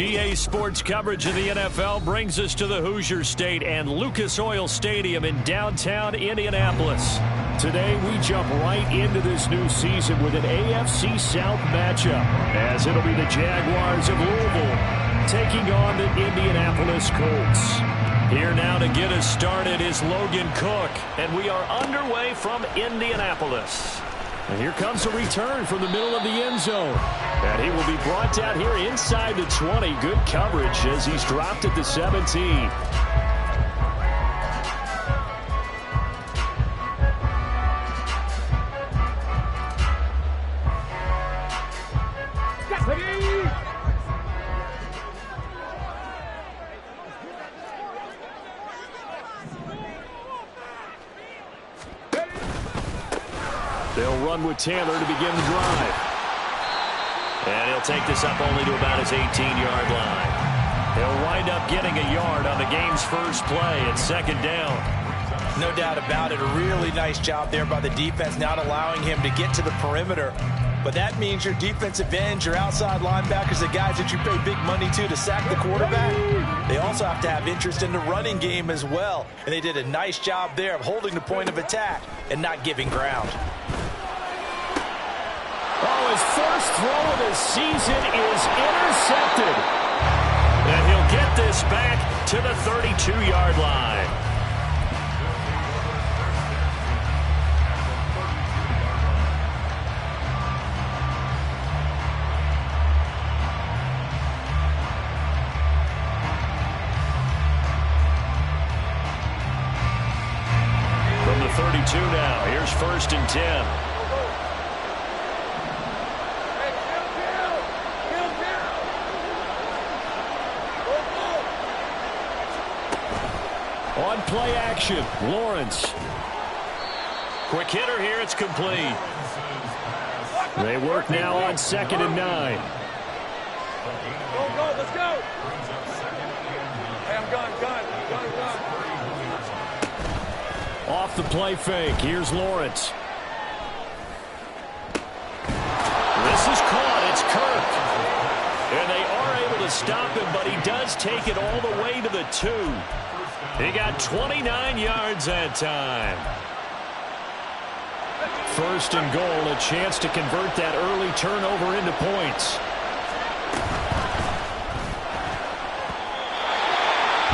EA Sports coverage of the NFL brings us to the Hoosier State and Lucas Oil Stadium in downtown Indianapolis. Today, we jump right into this new season with an AFC South matchup, as it'll be the Jaguars of Louisville taking on the Indianapolis Colts. Here now to get us started is Logan Cook, and we are underway from Indianapolis. And here comes a return from the middle of the end zone. And he will be brought down here inside the 20. Good coverage as he's dropped at the 17. They'll run with Taylor to begin the drive. And he'll take this up only to about his 18-yard line. He'll wind up getting a yard on the game's first play at second down. No doubt about it. A really nice job there by the defense, not allowing him to get to the perimeter. But that means your defensive ends, your outside linebackers, the guys that you pay big money to sack the quarterback, they also have to have interest in the running game as well. And they did a nice job there of holding the point of attack and not giving ground. Oh, his first throw of the season is intercepted. And he'll get this back to the 32-yard line. From the 32 now, here's 1st and 10. On play action, Lawrence. Quick hitter here, it's complete. They work now on 2nd and 9. Go, let's go. Hey, I'm gone. Off the play fake, here's Lawrence. This is caught, it's Kirk. And they are able to stop him, but he does take it all the way to the 2. He got 29 yards that time. 1st and goal, a chance to convert that early turnover into points.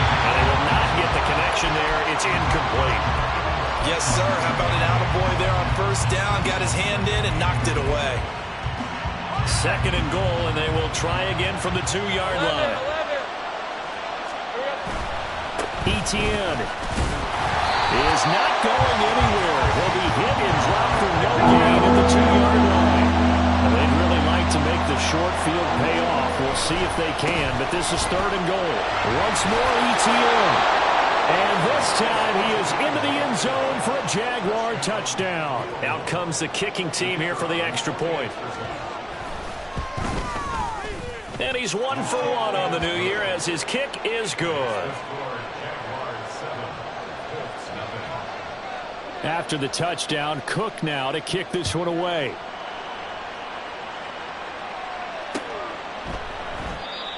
And they will not get the connection there. It's incomplete. Yes, sir. How about an attaboy there on 1st down? Got his hand in and knocked it away. 2nd and goal, and they will try again from the 2-yard line. Etienne is not going anywhere. He'll be hit and dropped for no gain at the 2-yard line. And they'd really like to make the short field pay off. We'll see if they can, but this is 3rd and goal. Once more, Etienne. And this time he is into the end zone for a Jaguar touchdown. Out comes the kicking team here for the extra point. And he's 1 for 1 on the new year as his kick is good. After the touchdown, Cook now to kick this one away.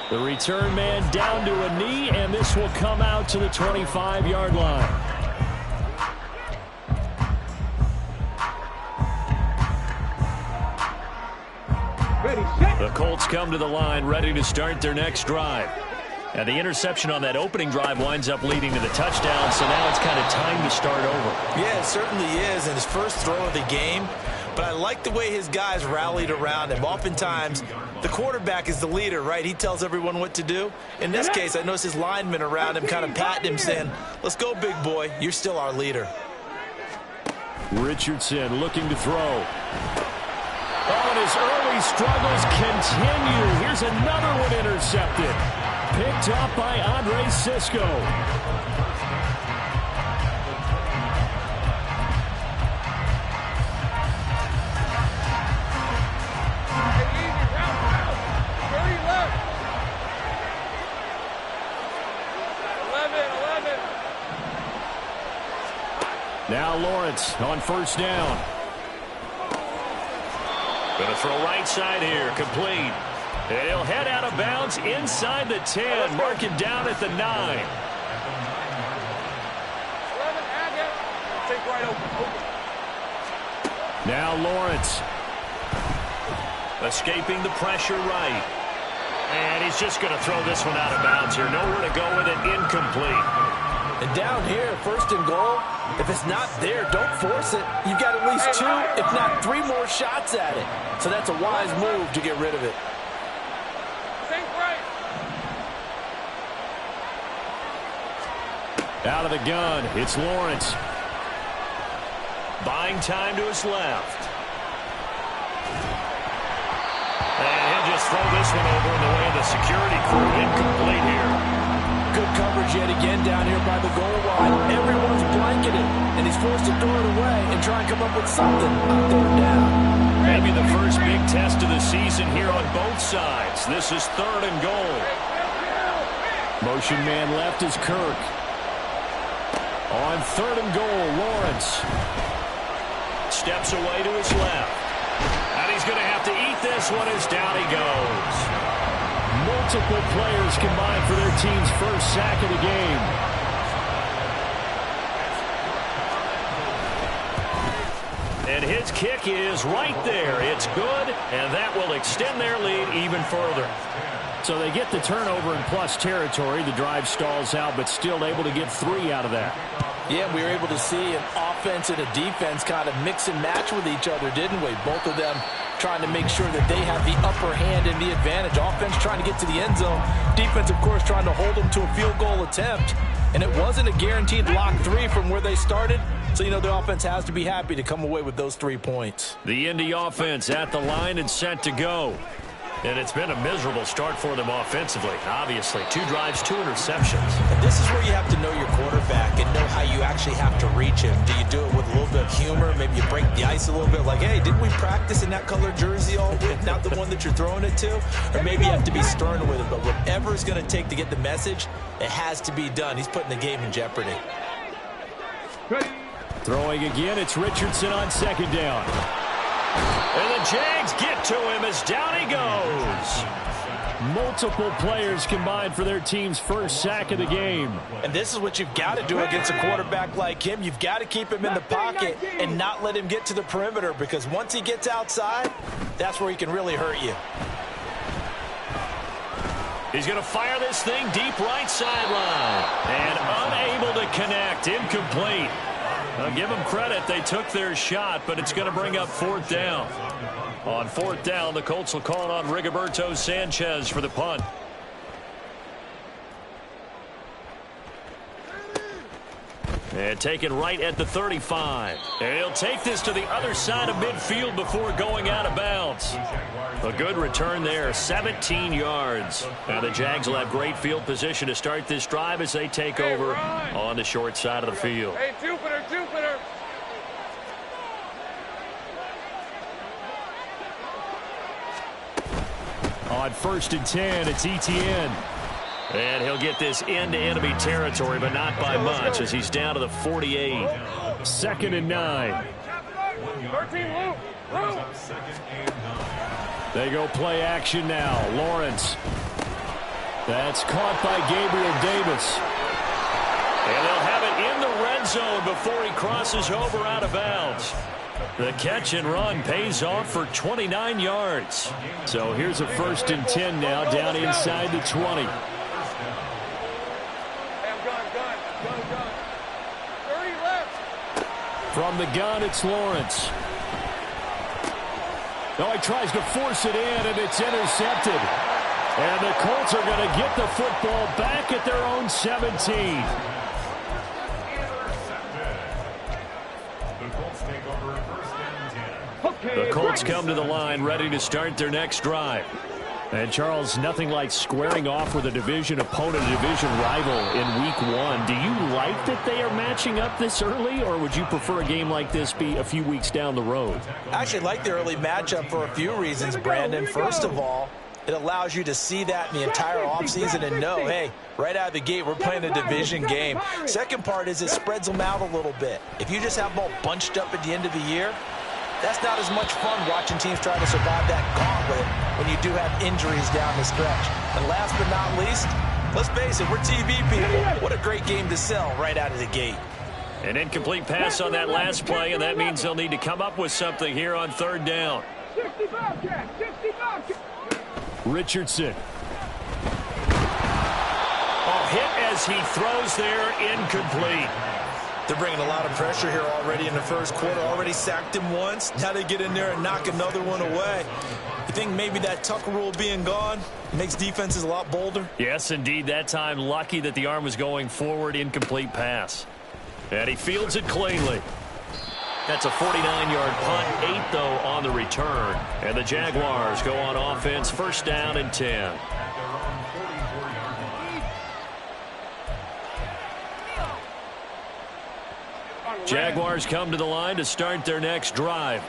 The return man down to a knee, and this will come out to the 25-yard line. The Colts come to the line, ready to start their next drive. And the interception on that opening drive winds up leading to the touchdown, so now it's kind of time to start over. Yeah, it certainly is, and his first throw of the game. But I like the way his guys rallied around him. Oftentimes, the quarterback is the leader, right? He tells everyone what to do. In this case, I noticed his linemen around him kind of patting him, saying, let's go, big boy. You're still our leader. Richardson looking to throw. Oh, and his early struggles continue. Here's another one intercepted. Picked up by Andre Sisco. Now Lawrence on 1st down. Going to throw right side here, complete. And he'll head out of bounds inside the 10, marking down at the 9. 11, take right open. Now Lawrence. Escaping the pressure right. And he's just going to throw this one out of bounds here. Nowhere to go with it. Incomplete. And down here, 1st and goal, if it's not there, don't force it. You've got at least 2, if not 3 more shots at it. So that's a wise move to get rid of it. Think right. Out of the gun, it's Lawrence. Buying time to his left. And he'll just throw this one over in the way of the security crew. Incomplete here. Good coverage yet again down here by the goal line. Everyone's blanketed, and he's forced to throw it away and try and come up with something on 3rd down. Maybe the first big test of the season here on both sides. This is 3rd and goal. Motion man left is Kirk. On 3rd and goal, Lawrence. Steps away to his left. And he's going to have to eat this one as down he goes. Multiple players combined for their team's first sack of the game. And his kick is right there. It's good, and that will extend their lead even further. So they get the turnover in plus territory. The drive stalls out, but still able to get 3 out of that. Yeah, we were able to see an offense and a defense kind of mix and match with each other, didn't we? Both of them trying to make sure that they have the upper hand and the advantage. Offense trying to get to the end zone. Defense, of course, trying to hold them to a field goal attempt. And it wasn't a guaranteed lock 3 from where they started. So, you know, the offense has to be happy to come away with those 3 points. The Indy offense at the line and set to go. And it's been a miserable start for them offensively, obviously. 2 drives, 2 interceptions. And this is where you have to know your quarterback and know how you actually have to reach him. Do you do it with a little bit of humor? Maybe you break the ice a little bit, like, hey, didn't we practice in that color jersey all week? Not the one that you're throwing it to? Or maybe you have to be stern with it. But whatever it's going to take to get the message, it has to be done. He's putting the game in jeopardy. Throwing again, it's Richardson on 2nd down. And the Jags get to him as down he goes. Multiple players combined for their team's first sack of the game. And this is what you've got to do against a quarterback like him. You've got to keep him in the pocket and not let him get to the perimeter, because once he gets outside, that's where he can really hurt you. He's going to fire this thing deep right sideline. And unable to connect. Incomplete. I'll give them credit. They took their shot, but it's going to bring up 4th down. On 4th down, the Colts will call on Rigoberto Sanchez for the punt. And taken right at the 35. And he'll take this to the other side of midfield before going out of bounds. A good return there, 17 yards. Now the Jags will have great field position to start this drive as they take over on the short side of the field. Hey, Jupiter, Jupiter. On 1st and 10, it's Etienne. And he'll get this into enemy territory, but not by much as he's down to the 48. 2nd and 9. 13, Luke. They go play action now. Lawrence. That's caught by Gabriel Davis. And they'll have it in the red zone before he crosses over out of bounds. The catch and run pays off for 29 yards. So here's a 1st and 10 now down inside the 20. From the gun, it's Lawrence. Oh, he tries to force it in, and it's intercepted. And the Colts are going to get the football back at their own 17. The Colts come to the line ready to start their next drive. And, Charles, nothing like squaring off with a division opponent, a division rival in Week 1. Do you like that they are matching up this early, or would you prefer a game like this be a few weeks down the road? I actually like the early matchup for a few reasons, Brandon. First of all, it allows you to see that in the entire offseason and know, hey, right out of the gate, we're playing a division game. Second part is it spreads them out a little bit. If you just have them all bunched up at the end of the year, That's not as much fun watching teams try to survive that gauntlet when you do have injuries down the stretch. And last but not least, let's face it, we're TV people. What a great game to sell right out of the gate. An incomplete pass on that last play, and that means they'll need to come up with something here on third down. Richardson. Oh, hit as he throws there, incomplete. They're bringing a lot of pressure here already in the first quarter. Already sacked him once. Now they get in there and knock another one away. You think maybe that Tucker rule being gone makes defenses a lot bolder? Yes, indeed. That time, lucky that the arm was going forward, incomplete pass. And he fields it cleanly. That's a 49-yard punt, 8, though, on the return. And the Jaguars go on offense, first down and 10. Jaguars come to the line to start their next drive.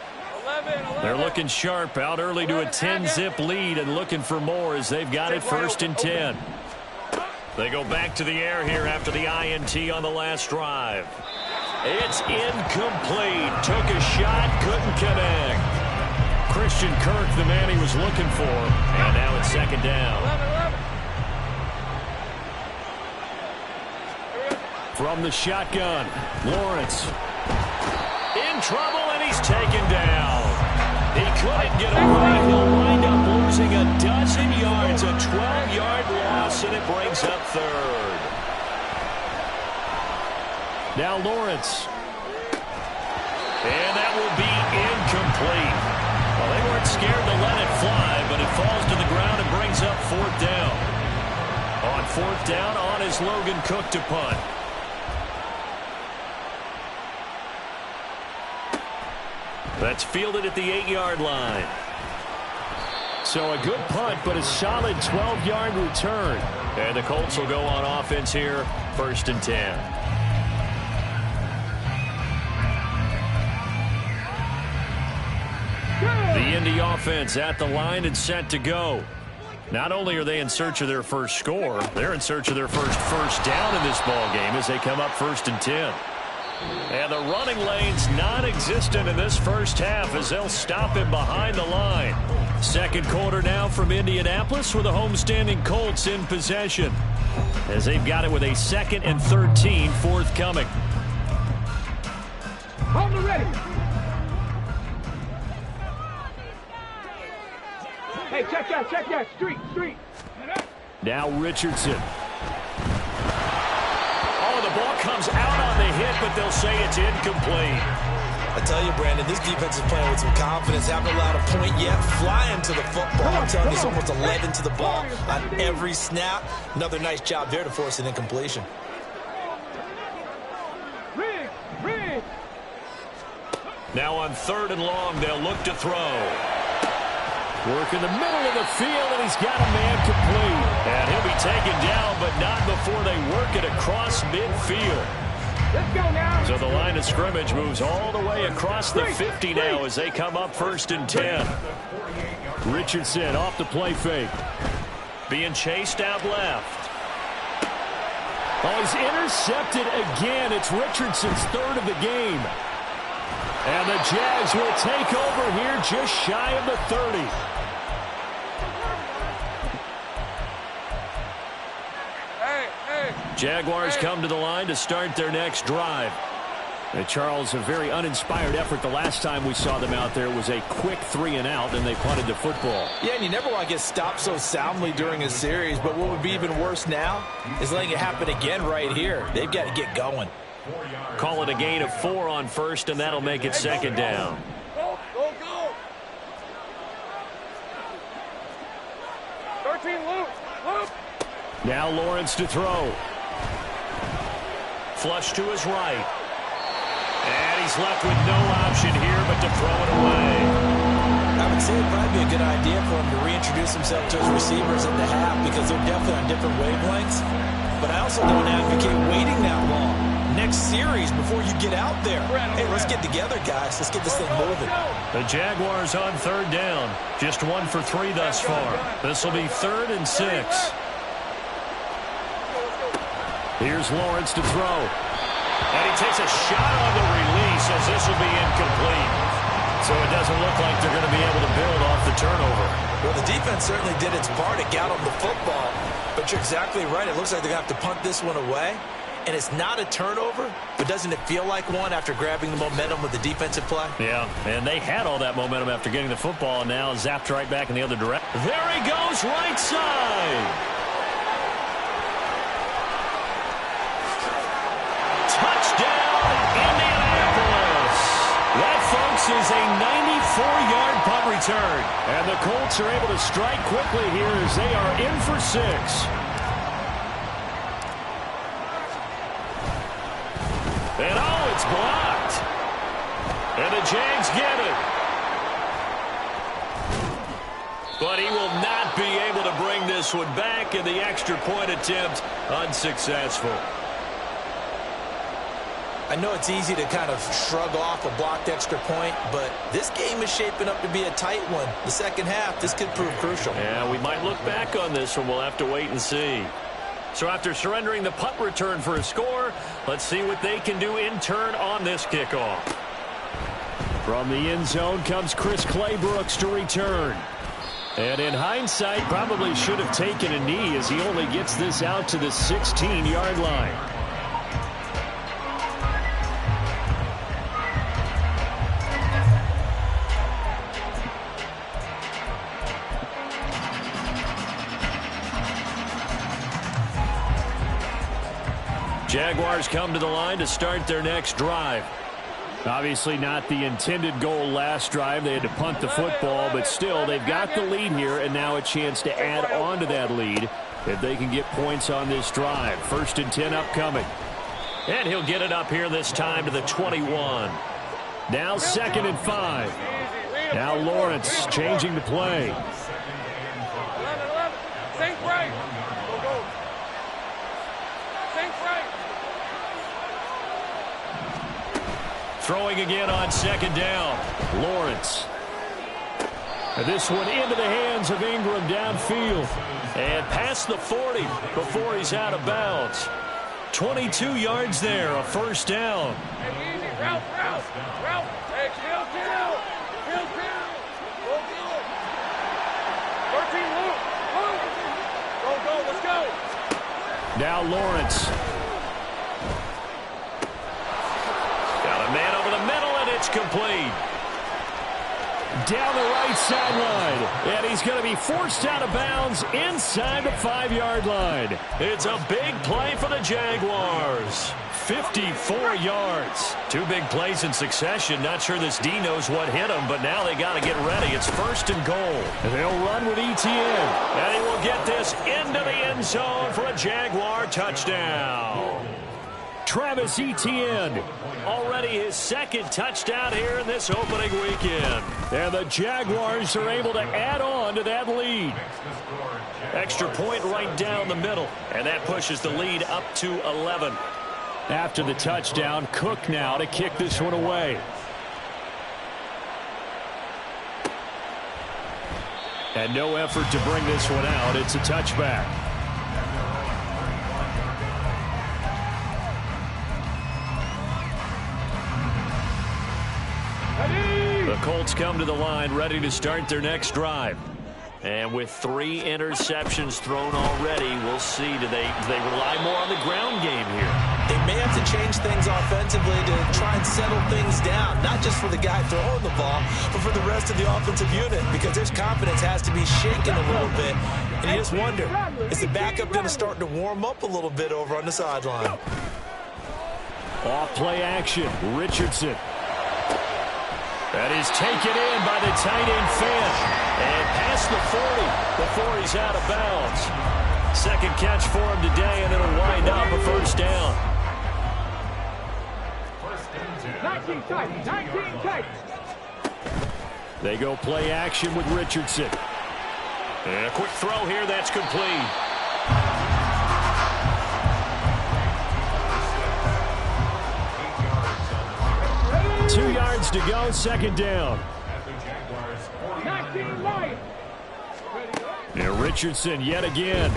They're looking sharp, out early to a 10-zip lead and looking for more as they've got it first and 10. They go back to the air here after the INT on the last drive. It's incomplete. Took a shot, couldn't connect. Christian Kirk, the man he was looking for. And now it's second down. From the shotgun, Lawrence. In trouble, and he's taken down. He couldn't get away. He'll wind up losing a dozen yards, a 12-yard loss, and it brings up third. Now Lawrence. And that will be incomplete. Well, they weren't scared to let it fly, but it falls to the ground and brings up fourth down. On fourth down, on is Logan Cook to punt. That's fielded at the 8-yard line. So a good punt, but a solid 12-yard return. And the Colts will go on offense here, first and 10. The Indy offense at the line and set to go. Not only are they in search of their first score, they're in search of their first down in this ball game as they come up first and 10. And the running lane's non-existent in this first half as they'll stop him behind the line. Second quarter now from Indianapolis with the homestanding Colts in possession as they've got it with a 2nd and 13 forthcoming. Hold it ready. Hey, check that. Street. Now Richardson. Oh, the ball comes out on the hit, but they'll say it's incomplete. I tell you, Brandon, this defense is playing with some confidence. Haven't allowed a point yet. Flying to the football. I'm telling you, it's almost 11 to the ball on every snap. Another nice job there to force an incompletion. Rig. Now on third and long, they'll look to throw. Work in the middle of the field, and he's got a man complete. And he'll be taken down, but not before they work it across midfield. Let's go now. So the line of scrimmage moves all the way across the 50 now as they come up first and 10. Richardson off the play fake. Being chased out left. Oh, he's intercepted again. It's Richardson's third of the game. And the Jags will take over here just shy of the 30. Jaguars come to the line to start their next drive. And Charles, a very uninspired effort the last time we saw them out there was a quick 3-and-out, and they punted the football. Yeah, and you never want to get stopped so soundly during a series, but what would be even worse now is letting it happen again right here. They've got to get going. Call it a gain of 4 on first, and that'll make it second down. Go. 13, loop. Now Lawrence to throw. Flush to his right. And he's left with no option here but to throw it away. I would say it'd probably be a good idea for him to reintroduce himself to his receivers at the half because they're definitely on different wavelengths. But I also don't advocate waiting that long. Next series before you get out there. Hey, let's get together, guys. Let's get this thing moving. The Jaguars on third down. Just 1 for 3 thus far. This will be 3rd and 6. Here's Lawrence to throw. And he takes a shot on the release as this will be incomplete. So it doesn't look like they're going to be able to build off the turnover. Well, the defense certainly did its part to get them the football, but you're exactly right. It looks like they're going to have to punt this one away, and it's not a turnover, but doesn't it feel like one after grabbing the momentum with the defensive play? Yeah, and they had all that momentum after getting the football, and now zapped right back in the other direction. There he goes, right side. Touchdown, Indianapolis. That, folks, is a 94-yard punt return. And the Colts are able to strike quickly here as they are in for 6. And, oh, it's blocked. And the Jags get it. But he will not be able to bring this one back, and the extra point attempt unsuccessful. I know it's easy to kind of shrug off a blocked extra point, but this game is shaping up to be a tight one. The second half, this could prove crucial. Yeah, we might look back on this one. We'll have to wait and see. So after surrendering the punt return for a score, let's see what they can do in turn on this kickoff. From the end zone comes Chris Claybrooks to return. And in hindsight, probably should have taken a knee as he only gets this out to the 16-yard line. Jaguars come to the line to start their next drive. Obviously not the intended goal last drive. They had to punt the football, but still they've got the lead here and now a chance to add on to that lead if they can get points on this drive. 1st and 10 upcoming. And he'll get it up here this time to the 21. Now 2nd and 5. Now Lawrence changing the play. 11. Think right. Go. Think right. Throwing again on 2nd down. Lawrence. And this one into the hands of Ingram downfield. And past the 40 before he's out of bounds. 22 yards there, a 1st down. Hey, easy. Route. Hey, field kill. Go good. 13, Luke. Go, let's go. Now Lawrence. Got a man over the middle, and it's complete. Down the right sideline. And he's going to be forced out of bounds inside the 5-yard line. It's a big play for the Jaguars. 54 yards. 2 big plays in succession. Not sure this D knows what hit him, but now they got to get ready. It's 1st and goal. They'll run with Etienne. And he will get this into the end zone for a Jaguar touchdown. Travis Etienne, already his 2nd touchdown here in this opening weekend. And the Jaguars are able to add on to that lead. Extra point right down the middle. And that pushes the lead up to 11. After the touchdown, Cook now to kick this one away. And no effort to bring this one out. It's a touchback. The Colts come to the line ready to start their next drive. And with 3 interceptions thrown already, we'll see. Do they rely more on the ground game here? They may have to change things offensively to try and settle things down, not just for the guy throwing the ball, but for the rest of the offensive unit, because their confidence has to be shaken a little bit. And you just wonder, is the backup going to start to warm up a little bit over on the sideline? Off play action, Richardson. That is taken in by the tight end Fant. And past the 40 before he's out of bounds. 2nd catch for him today, and it'll wind up a 1st down. 19 tight. They go play action with Richardson. And a quick throw here, that's complete. Ready? 2 yards to go, 2nd down. And Richardson yet again.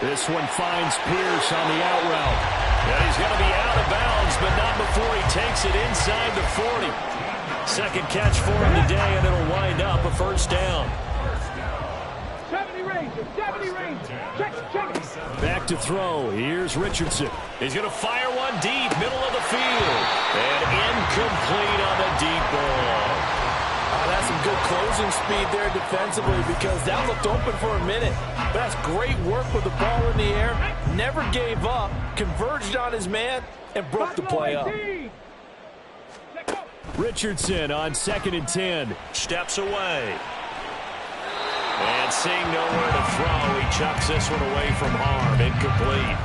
This one finds Pierce on the out route. And he's going to be out of bounds, but not before he takes it inside the 40. Second catch for him today, and it'll wind up a first down. 70 Ranger, 70 Ranger. Check it. Back to throw. Here's Richardson. He's going to fire one deep, middle of the field. And incomplete on the deep ball. That's some good closing speed there defensively because that looked open for a minute. But that's great work with the ball in the air. Never gave up, converged on his man, and broke the play up. Richardson on 2nd and 10. Steps away. And seeing nowhere to throw, he chucks this one away from harm. Incomplete.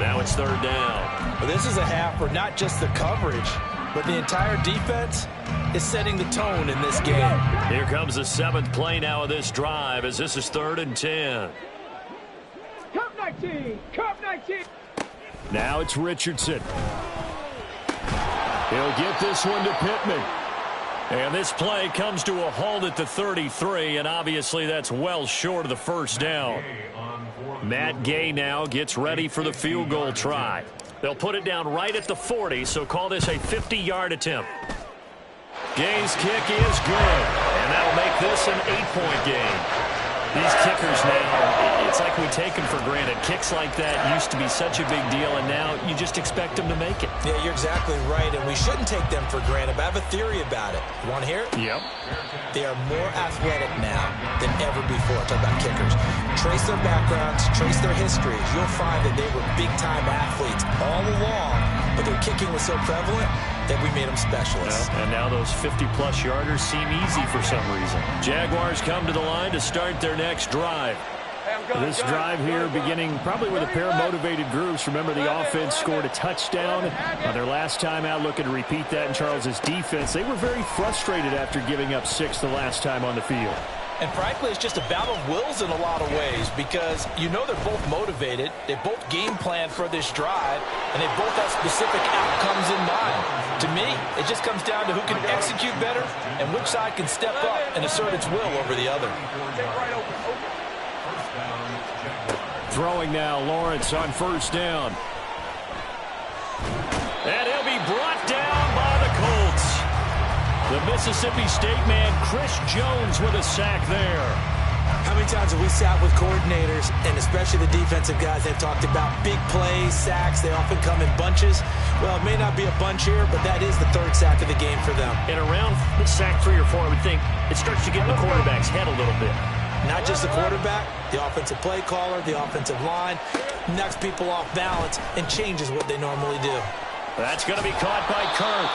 Now it's 3rd down. Well, this is a half where not just the coverage, but the entire defense is setting the tone in this game. Here comes the 7th play now of this drive as this is 3rd and 10. Cup 19. Now it's Richardson. He'll get this one to Pittman. And this play comes to a halt at the 33, and obviously that's well short of the first down. Matt Gay now gets ready for the field goal try. They'll put it down right at the 40, so call this a 50-yard attempt. Gay's kick is good, and that'll make this an 8-point game. These kickers now, it's like we take them for granted. Kicks like that used to be such a big deal, and now you just expect them to make it. Yeah, you're exactly right, and we shouldn't take them for granted. But I have a theory about it. You want to hear it? Yep. They are more athletic now than ever before. Talk about kickers. Trace their backgrounds, trace their histories. You'll find that they were big-time athletes all along, but their kicking was so prevalent that we made them specialists. Yeah, and now those 50-plus yarders seem easy for some reason. Jaguars come to the line to start their next drive. This drive here beginning probably with a pair of motivated groups. Remember, the offense scored a touchdown on their last time out, looking to repeat that in Charles's defense. They were very frustrated after giving up 6 the last time on the field. And frankly, it's just a battle of wills in a lot of ways because you know they're both motivated, they both game plan for this drive, and they both have specific outcomes in mind. To me, it just comes down to who can execute better and which side can step up and assert its will over the other. Throwing now, Lawrence on 1st down. And he'll be brought down by the Colts. The Mississippi State man, Chris Jones, with a sack there. How many times have we sat with coordinators, and especially the defensive guys, they've talked about big plays, sacks. They often come in bunches. Well, it may not be a bunch here, but that is the 3rd sack of the game for them. And around sack 3 or 4, I would think it starts to get in the quarterback's head a little bit. Not just the quarterback, the offensive play caller, the offensive line, knocks people off balance and changes what they normally do. That's going to be caught by Kirk.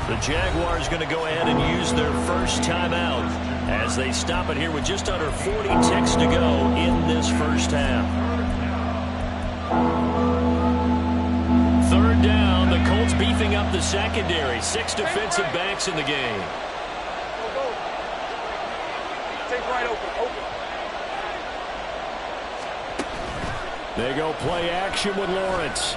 The Jaguars going to go ahead and use their first timeout as they stop it here with just under 40 ticks to go in this first half. 3rd down, the Colts beefing up the secondary. 6 defensive backs in the game. Take right open. They go play action with Lawrence.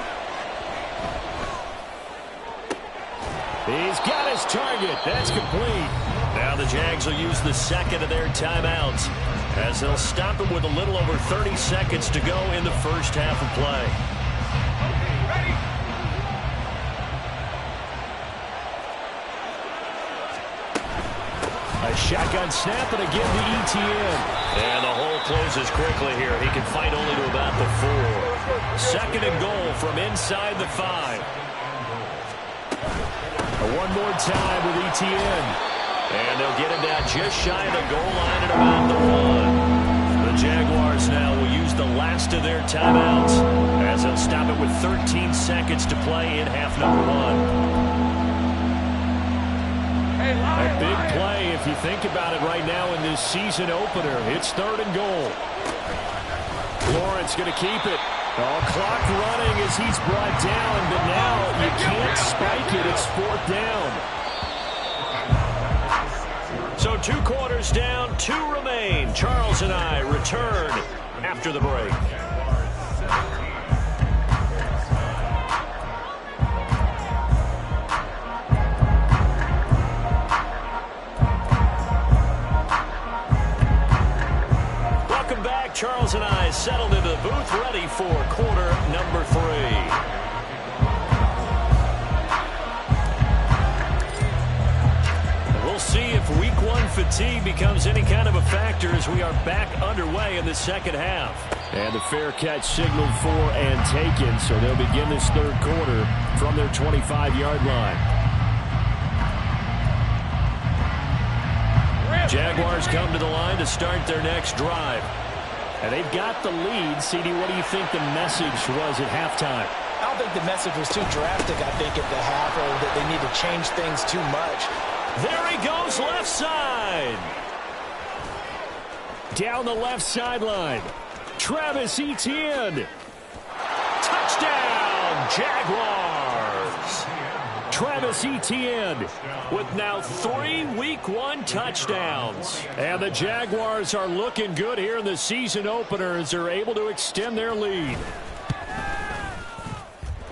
He's got his target. That's complete. Now the Jags will use the 2nd of their timeouts as they'll stop it with a little over 30 seconds to go in the first half of play. A shotgun snap, and again to ETN. And the hole closes quickly here. He can fight only to about the 4. 2nd and goal from inside the 5. One more time with ETN. And they'll get him down just shy of the goal line at about the 1. The Jaguars now will use the last of their timeouts as they'll stop it with 13 seconds to play in half number 1. A big play if you think about it right now in this season opener. It's 3rd and goal. Lawrence going to keep it. Clock running as he's brought down, but now you can't spike it. It's 4th down. So 2 quarters down, 2 remain. Charles and I return after the break. Charles and I settled into the booth, ready for quarter number 3. fatigue becomes any kind of a factor as we are back underway in the second half. And the fair catch signaled for and taken, so they'll begin this third quarter from their 25-yard line. Jaguars come to the line to start their next drive. And they've got the lead. CD, what do you think the message was at halftime? I don't think the message was too drastic, I think, at the half, or that they need to change things too much. There he goes, left side. Down the left sideline. Travis Etienne. Touchdown, Jaguars. Travis Etienne with now 3 Week 1 touchdowns. And the Jaguars are looking good here in the season opener as they're able to extend their lead.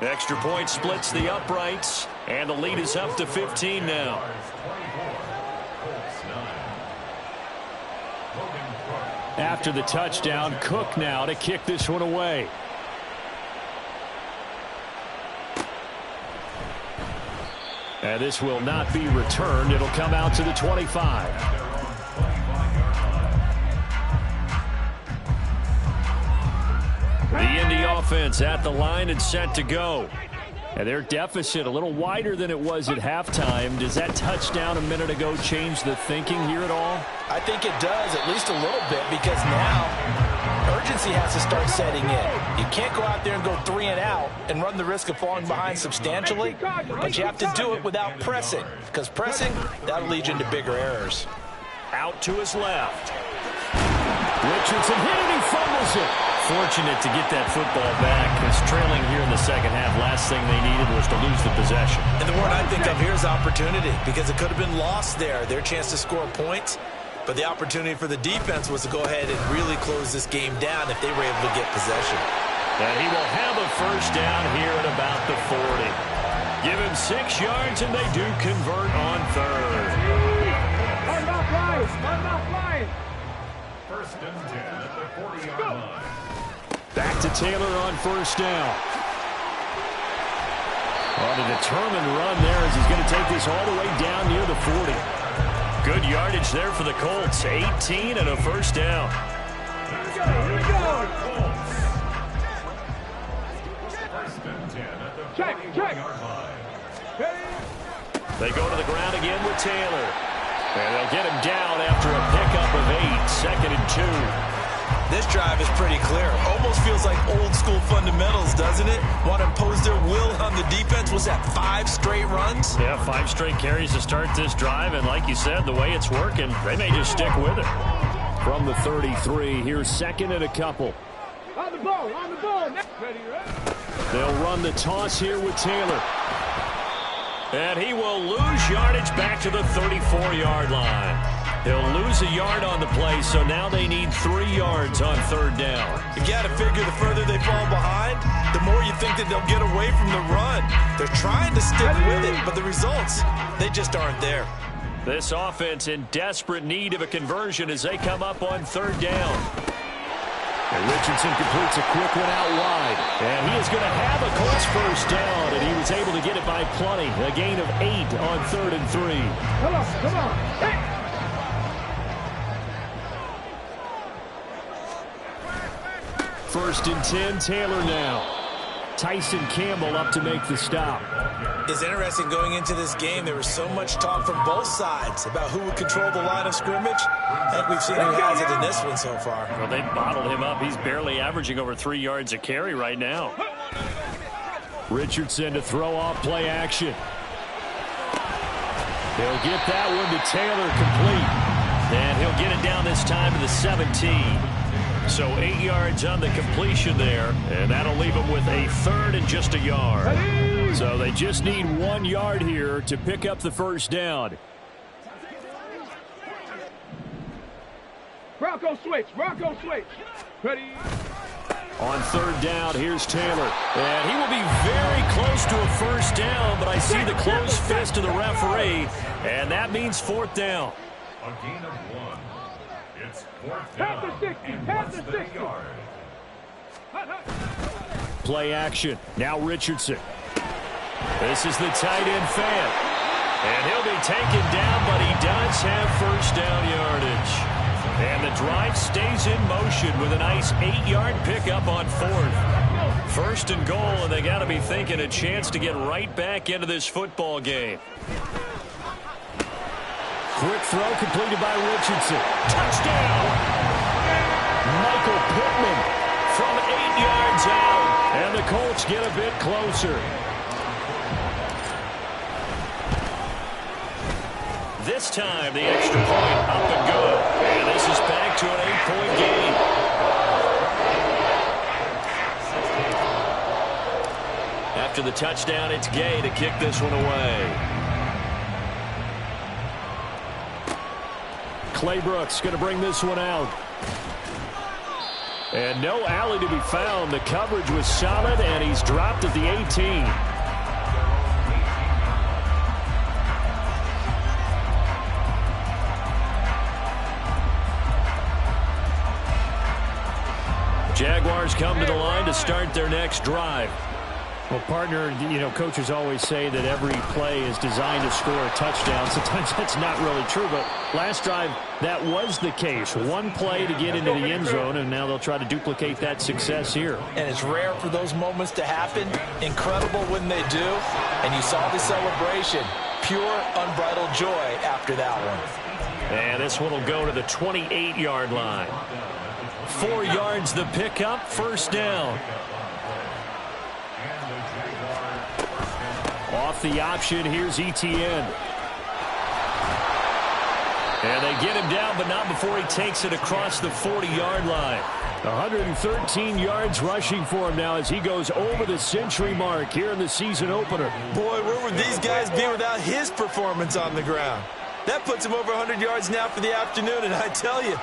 Extra point splits the uprights, and the lead is up to 15 now. After the touchdown, Cook now to kick this one away. And this will not be returned. It'll come out to the 25. The Indy offense at the line and set to go. And their deficit a little wider than it was at halftime. Does that touchdown a minute ago change the thinking here at all? I think it does, at least a little bit, because now urgency has to start setting in. You can't go out there and go 3 and out and run the risk of falling behind substantially, but you have to do it without pressing, because pressing, that'll lead you into bigger errors. Out to his left. Richardson hit it, he fumbles it. Fortunate to get that football back, because trailing here in the second half, last thing they needed was to lose the possession. And the word I think of here is opportunity, because it could have been lost there, their chance to score points. But the opportunity for the defense was to go ahead and really close this game down if they were able to get possession. And he will have a first down here at about the 40. Give him 6 yards, and they do convert on third. First and 10 at the 40-yard line. Back to Taylor on first down. On a determined run there as he's going to take this all the way down near the 40. Good yardage there for the Colts. 18 and a first down. Here we go. First and 10 at the 40-yard line. They go to the ground again with Taylor. And they'll get him down after a pickup of 8. Second and 2. This drive is pretty clear. Almost feels like old school fundamentals, doesn't it? Want to impose their will on the defense. Was that 5 straight runs? Yeah, 5 straight carries to start this drive. And like you said, the way it's working, they may just stick with it. From the 33, here's second and a couple. On the ball. They'll run the toss here with Taylor. And he will lose yardage back to the 34-yard line. He'll lose a yard on the play, so now they need 3 yards on third down. You got to figure the further they fall behind, the more you think that they'll get away from the run. They're trying to stick with it, but the results, they just aren't there. This offense in desperate need of a conversion as they come up on third down. And Richardson completes a quick one out wide. And he is going to have a Colts first down, and he was able to get it by plenty. A gain of 8 on 3rd and 3. Come on. Hey. First and 10, Taylor now. Tyson Campbell up to make the stop. It's interesting going into this game. There was so much talk from both sides about who would control the line of scrimmage. I think we've seen who has it in this one so far. Well, they bottled him up. He's barely averaging over 3 yards a carry right now. Richardson to throw off play action. He'll get that one to Taylor complete. And he'll get it down this time to the 17. So 8 yards on the completion there, and that'll leave them with a 3rd and just a yard. So they just need 1 yard here to pick up the first down. Bronco switch. Ready. On third down, here's Taylor. And he will be very close to a first down, but I see the closed fist of the referee, and that means 4th down. A gain of 1. It's 4th down. Past the 60. Play action. Now Richardson. This is the tight end fan. And he'll be taken down, but he does have first down yardage. And the drive stays in motion with a nice 8-yard pickup on fourth. First and goal, and they got to be thinking a chance to get right back into this football game. Quick throw completed by Richardson. Touchdown! Michael Pittman from 8 yards out. And the Colts get a bit closer. This time, the extra point up and good. And this is back to an 8-point game. After the touchdown, it's Gay to kick this one away. Claybrook's going to bring this one out. And no alley to be found. The coverage was solid, and he's dropped at the 18. Jaguars come to the line to start their next drive. Well, partner, coaches always say that every play is designed to score a touchdown. Sometimes that's not really true, but last drive, that was the case. One play to get into the end zone, and now they'll try to duplicate that success here. And it's rare for those moments to happen. Incredible when they do. And you saw the celebration. Pure, unbridled joy after that one. And this one will go to the 28-yard line. 4 yards the pickup, first down. Off the option, here's Etienne. And they get him down, but not before he takes it across the 40-yard line. 113 yards rushing for him now as he goes over the century mark here in the season opener. Boy, where would these guys be without his performance on the ground? That puts him over 100 yards now for the afternoon, and I tell you,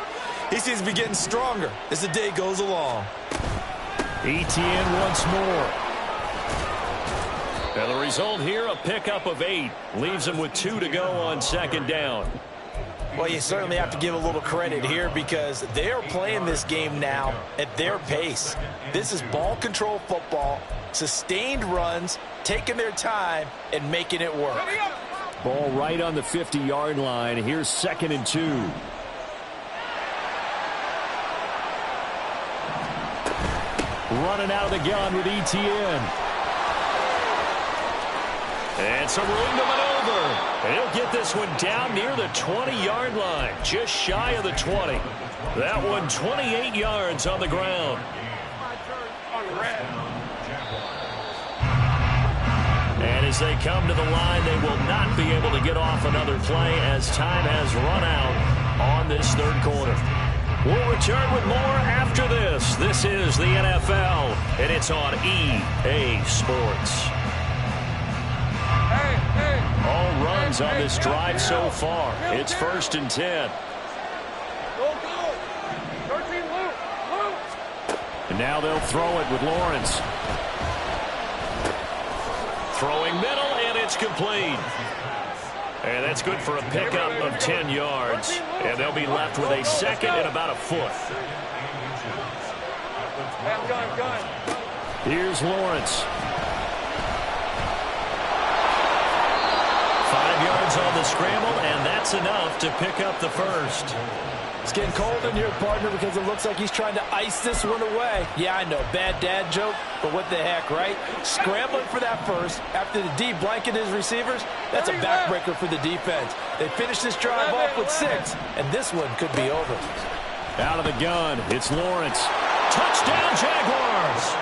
he seems to be getting stronger as the day goes along. Etienne once more. And the result here, a pickup of 8. Leaves him with 2 to go on second down. Well, you certainly have to give a little credit here because they're playing this game now at their pace. This is ball control football, sustained runs, taking their time, and making it work. Ball right on the 50-yard line. Here's 2nd and 2. Running out of the gun with Etienne. And some room to maneuver. And he'll get this one down near the 20-yard line, just shy of the 20. That one 28 yards on the ground. And as they come to the line, they will not be able to get off another play as time has run out on this third quarter. We'll return with more after this. This is the NFL, and it's on EA Sports. All runs on this drive so far. It's 1st and 10. And now they'll throw it with Lawrence. Throwing middle, and it's complete. And that's good for a pickup of 10 yards. And they'll be left with a 2nd and about a foot. Here's Lawrence. 5 yards on the scramble, and that's enough to pick up the first. It's getting cold in here, partner, because it looks like he's trying to ice this one away. Yeah, I know, bad dad joke, but what the heck, right? Scrambling for that first after the D blanketed his receivers, that's a backbreaker for the defense. They finished this drive off with 6, and this one could be over. Out of the gun, it's Lawrence. Touchdown, Jaguars!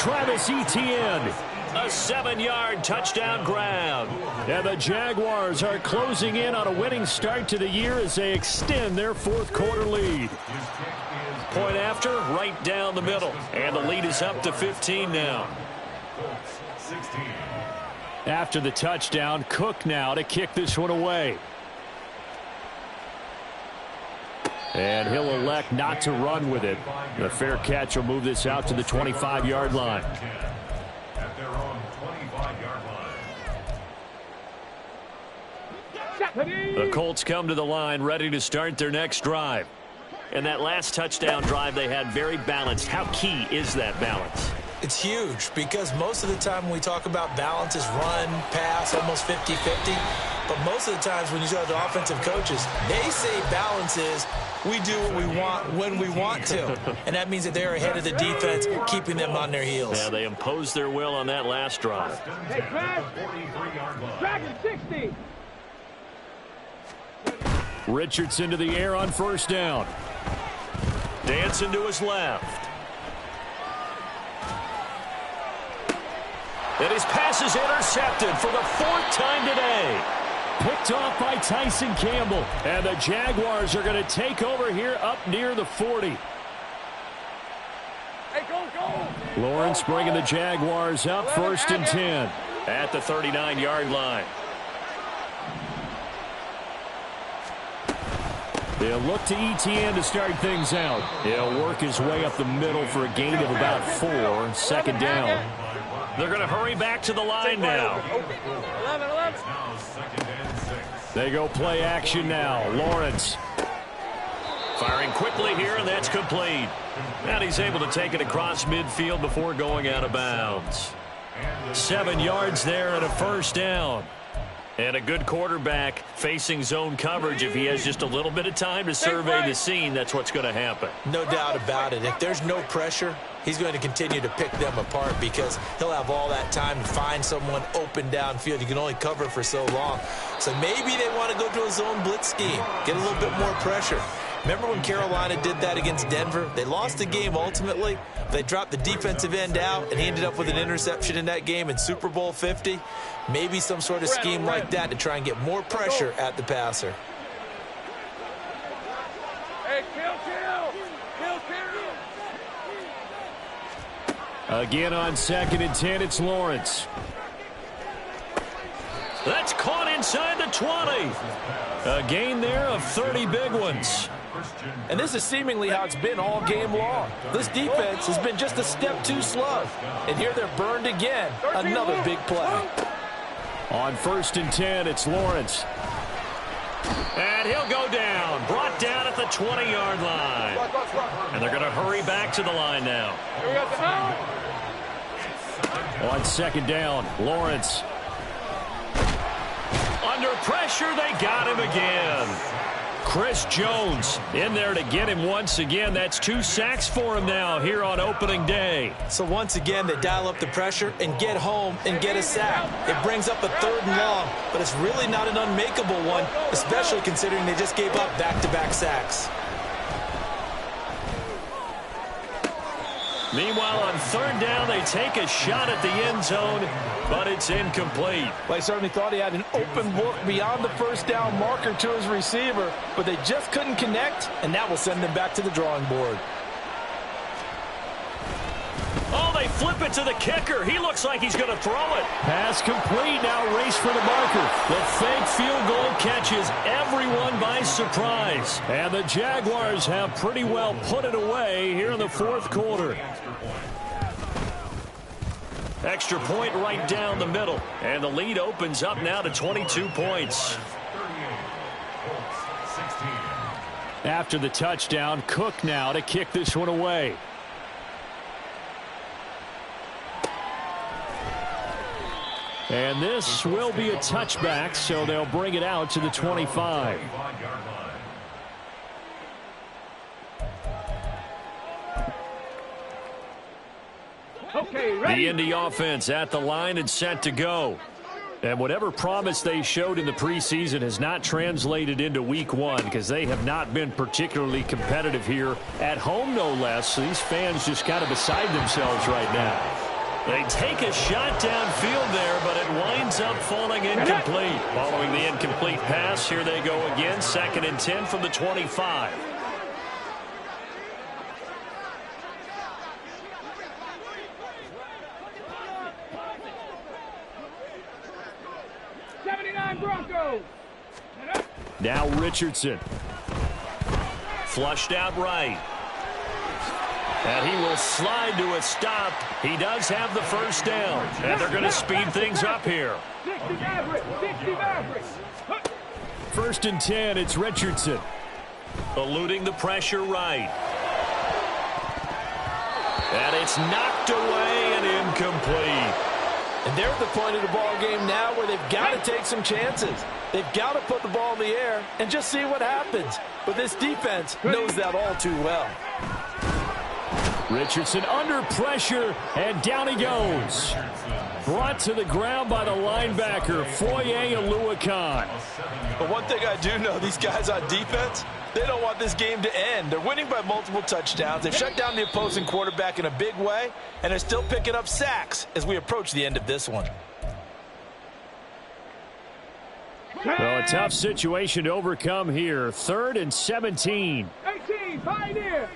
Travis Etienne. A 7-yard touchdown grab. And the Jaguars are closing in on a winning start to the year as they extend their 4th quarter lead. Point after, right down the middle. And the lead is up to 15 now. After the touchdown, Cook now to kick this one away. And he'll elect not to run with it. The fair catch will move this out to the 25-yard line. The Colts come to the line ready to start their next drive. And that last touchdown drive they had very balanced. How key is that balance? It's huge because most of the time when we talk about balance is run, pass, almost 50-50. But most of the times when you talk to offensive coaches, they say balance is we do what we want when we want to. And that means that they're ahead of the defense, keeping them on their heels. Yeah, they imposed their will on that last drive. Hey, Dragon 60. Richardson to the air on first down. Dancing to his left. And his pass is intercepted for the 4th time today. Picked off by Tyson Campbell. And the Jaguars are going to take over here up near the 40. Hey, go. Lawrence bringing the Jaguars up 1st and 10 at the 39-yard line. They'll look to ETN to start things out. He'll work his way up the middle for a gain of about 4. 2nd down. They're going to hurry back to the line now. 11. They go play action now. Lawrence firing quickly here, and that's complete. And he's able to take it across midfield before going out of bounds. 7 yards there and a 1st down. And a good quarterback facing zone coverage. If he has just a little bit of time to survey the scene, that's what's going to happen. No doubt about it. If there's no pressure, he's going to continue to pick them apart because he'll have all that time to find someone open downfield. You can only cover for so long. So maybe they want to go to a zone blitz scheme, get a little bit more pressure. Remember when Carolina did that against Denver? They lost the game ultimately. They dropped the defensive end out, and he ended up with an interception in that game in Super Bowl 50. Maybe some sort of scheme like that to try and get more pressure at the passer. Hey, kill. Again on 2nd and 10, it's Lawrence. That's caught inside the 20. A gain there of 30 big ones. And this is seemingly how it's been all game long. This defense has been just a step too slow. And here they're burned again. Another big play. On 1st and 10, it's Lawrence. And he'll go down. Brought down at the 20-yard line. And they're going to hurry back to the line now. On 2nd down, Lawrence. Under pressure, they got him again. Chris Jones in there to get him once again. That's 2 sacks for him now here on opening day. So once again, they dial up the pressure and get home and get a sack. It brings up a 3rd and long, but it's really not an unmakeable one, especially considering they just gave up back-to-back sacks. Meanwhile, on 3rd down, they take a shot at the end zone, but it's incomplete. Well, I certainly thought he had an open look beyond the 1st down marker to his receiver, but they just couldn't connect, and that will send them back to the drawing board. Oh, they flip it to the kicker. He looks like he's going to throw it. Pass complete. Now race for the marker. The fake field goal catches everyone by surprise. And the Jaguars have pretty well put it away here in the 4th quarter. Extra point right down the middle. And the lead opens up now to 22 points. After the touchdown, Cook now to kick this one away. And this will be a touchback, so they'll bring it out to the 25. Okay, ready. The Indy offense at the line and set to go. And whatever promise they showed in the preseason has not translated into week 1 because they have not been particularly competitive here at home, no less. So these fans just kind of beside themselves right now. They take a shot downfield there, but it winds up falling incomplete. Following the incomplete pass, here they go again. 2nd and 10 from the 25. Broncos. Now Richardson. Flushed out right. And he will slide to a stop. He does have the 1st down. And they're going to speed things up here. 60 Maverick. 60 Maverick. 1st and 10, it's Richardson. Eluding the pressure right. And it's knocked away and incomplete. And they're at the point of the ball game now where they've got to take some chances. They've got to put the ball in the air and just see what happens. But this defense knows that all too well. Richardson under pressure, and down he goes. Brought to the ground by the linebacker, Foye Oluwakan. But one thing I do know, these guys on defense, they don't want this game to end. They're winning by multiple touchdowns. They've shut down the opposing quarterback in a big way, and they're still picking up sacks as we approach the end of this one. Well, a tough situation to overcome here. 3rd and 17. 18, Pioneer.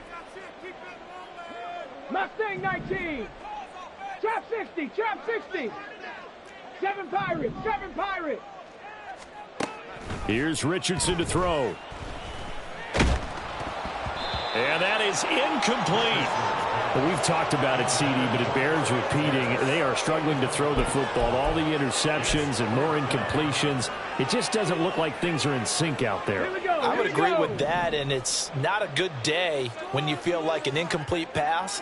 Mustang 19. Trap 60, trap 60. 7 Pirates, 7 Pirates. Here's Richardson to throw. And that is incomplete. Well, we've talked about it, CD, but it bears repeating. They are struggling to throw the football. All the interceptions and more incompletions. It just doesn't look like things are in sync out there. I would agree with that, and it's not a good day when you feel like an incomplete pass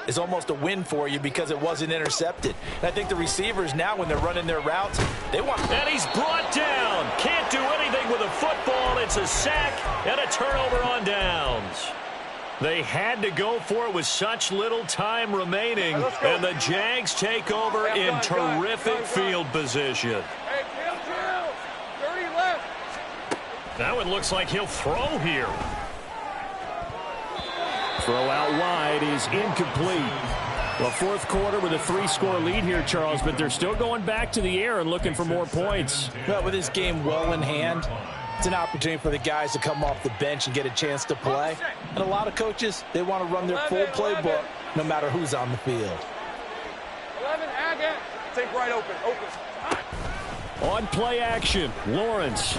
is almost a win for you because it wasn't intercepted. And I think the receivers now, when they're running their routes, they want... And he's brought down. Can't do anything with a football. It's a sack and a turnover on downs. They had to go for it with such little time remaining, and the Jags take over in terrific field position. Hey, chill. 30 left. Now it looks like he'll throw here. Throw out wide is incomplete. Well, 4th quarter with a 3-score lead here, Charles, but they're still going back to the air and looking for more points. Well, with this game well in hand, it's an opportunity for the guys to come off the bench and get a chance to play. And a lot of coaches, they want to run their full playbook no matter who's on the field. 11, Agate. Take right open. On play action, Lawrence.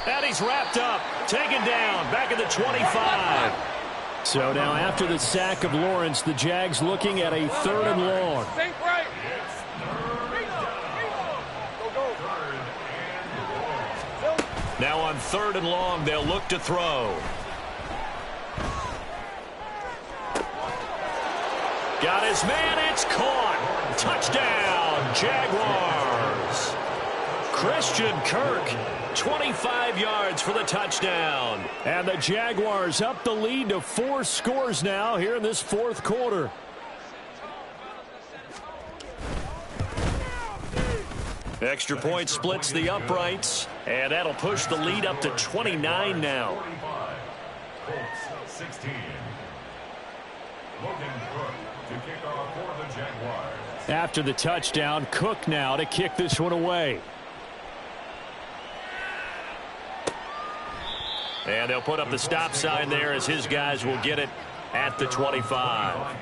And he's wrapped up, taken down, back at the 25. So now after the sack of Lawrence, the Jags looking at a 3rd and long. Think right. Now on 3rd and long, they'll look to throw. Got his man, it's caught. Touchdown, Jaguars. Christian Kirk, 25 yards for the touchdown. And the Jaguars up the lead to 4 scores now here in this 4th quarter. Extra point splits the uprights, and that'll push the lead up to 29 now. 45. Colts 16. Logan Cook to kick off for the Jaguars. After the touchdown, Cook now to kick this one away. And they'll put up the stop sign there as his guys will get it at the 25.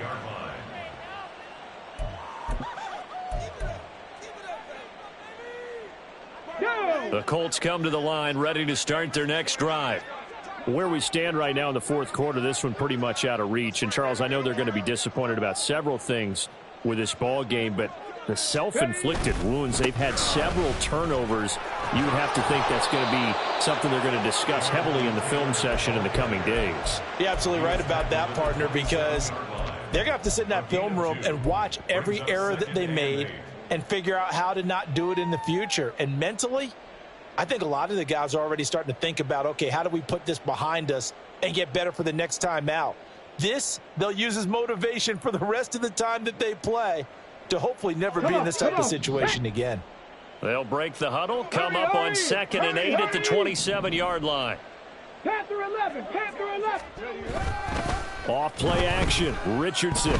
The Colts come to the line ready to start their next drive. Where we stand right now in the 4th quarter, this one pretty much out of reach. And, Charles, I know they're going to be disappointed about several things with this ball game, but the self-inflicted wounds, they've had several turnovers. You would have to think that's going to be something they're going to discuss heavily in the film session in the coming days. You're absolutely right about that, partner, because they're going to have to sit in that film room and watch every error that they made and figure out how to not do it in the future. And mentally, I think a lot of the guys are already starting to think about, okay, how do we put this behind us and get better for the next time out? This, they'll use as motivation for the rest of the time that they play to hopefully never be in this type of situation again. They'll break the huddle, come up on 2nd and 8 at the 27-yard line. Panther 11, Panther 11. Off play action, Richardson.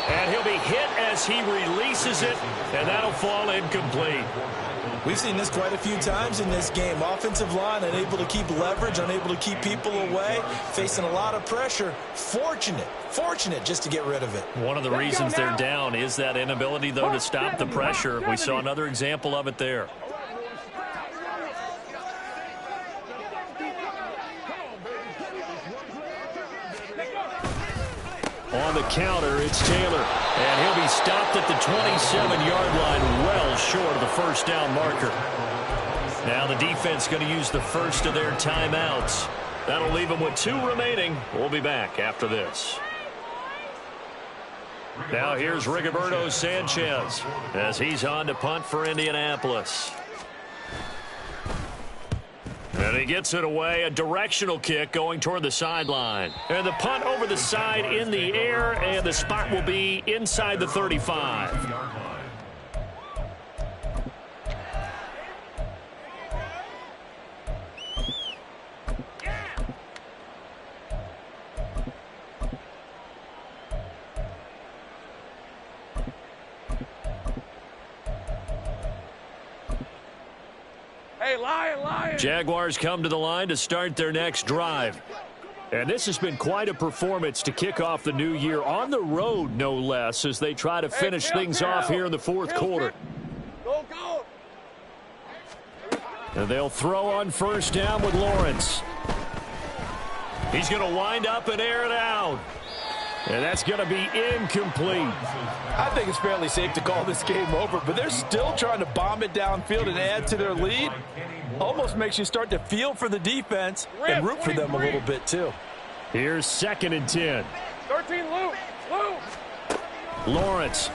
And he'll be hit as he releases it, and that'll fall incomplete. We've seen this quite a few times in this game. Offensive line unable to keep leverage, unable to keep people away, facing a lot of pressure. Fortunate just to get rid of it. One of the reasons they're down is that inability, though, to stop the pressure. We saw another example of it there. On the counter, it's Taylor. And he'll be stopped at the 27-yard line, well short of the first down marker. Now the defense going to use the first of their timeouts. That'll leave them with 2 remaining. We'll be back after this. Now here's Rigoberto Sanchez as he's on to punt for Indianapolis. And he gets it away, a directional kick going toward the sideline. And the punt over the side in the air, and the spot will be inside the 35. Jaguars come to the line to start their next drive. And this has been quite a performance to kick off the new year on the road, no less, as they try to finish things off here in the fourth quarter. Go, go. And they'll throw on first down with Lawrence. He's going to wind up and air it out. And that's going to be incomplete. I think it's fairly safe to call this game over, but they're still trying to bomb it downfield and add to their lead. Almost makes you start to feel for the defense and root for them a little bit, too. Here's 2nd and 10. 13, Luke. Lawrence.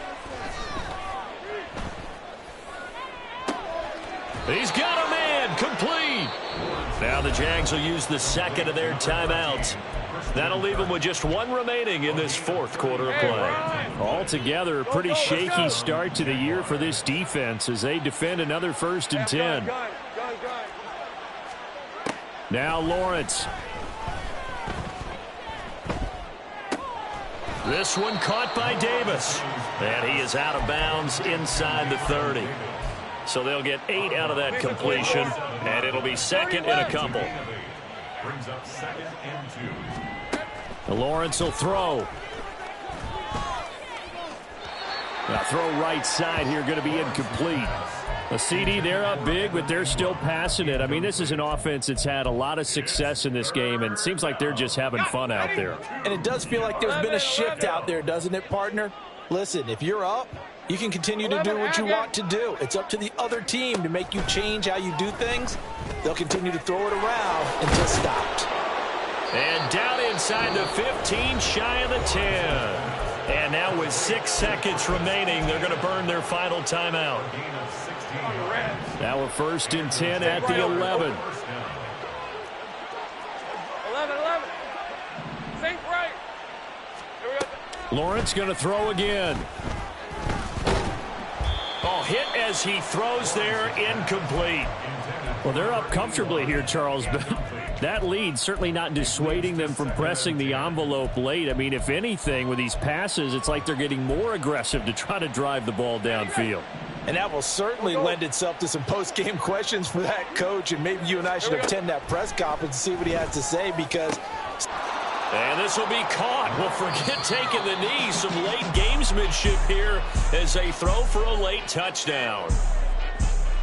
He's got a man, complete. Now the Jags will use the second of their timeouts. That'll leave them with just one remaining in this fourth quarter of play. Altogether, a pretty shaky start to the year for this defense as they defend another 1st and 10. Now Lawrence. This one caught by Davis. And he is out of bounds inside the 30. So they'll get 8 out of that completion, and it'll be 2nd and a couple. Brings up 2nd and 2. Lawrence will throw. Now throw right side here, going to be incomplete. A CD, they're up big, but they're still passing it. I mean, this is an offense that's had a lot of success in this game, and it seems like they're just having fun out there. And it does feel like there's been a shift out there, doesn't it, partner? Listen, if you're up, you can continue to do what you want to do. It's up to the other team to make you change how you do things. They'll continue to throw it around until stopped. And down inside the 15, shy of the 10. And now with 6 seconds remaining, they're going to burn their final timeout. Now a 1st and 10 at the 11. 11. Sink right. Here we go. Lawrence going to throw again. Oh, hit as he throws there, incomplete. Well, they're up comfortably here, Charles, but that lead certainly not dissuading them from pressing the envelope late. I mean, if anything, with these passes, it's like they're getting more aggressive to try to drive the ball downfield. And that will certainly lend itself to some post-game questions for that coach, and maybe you and I should attend that press conference and see what he has to say, because... And this will be caught. Well, forget taking the knee. Some late gamesmanship here as they throw for a late touchdown.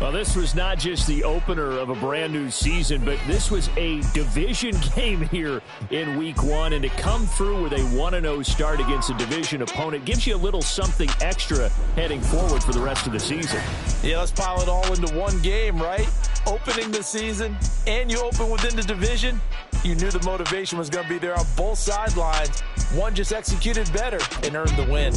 Well, this was not just the opener of a brand new season, but this was a division game here in week 1. And to come through with a 1-0 start against a division opponent gives you a little something extra heading forward for the rest of the season. Yeah, let's pile it all into one game, right? Opening the season, and you open within the division. You knew the motivation was going to be there on both sidelines. One just executed better and earned the win.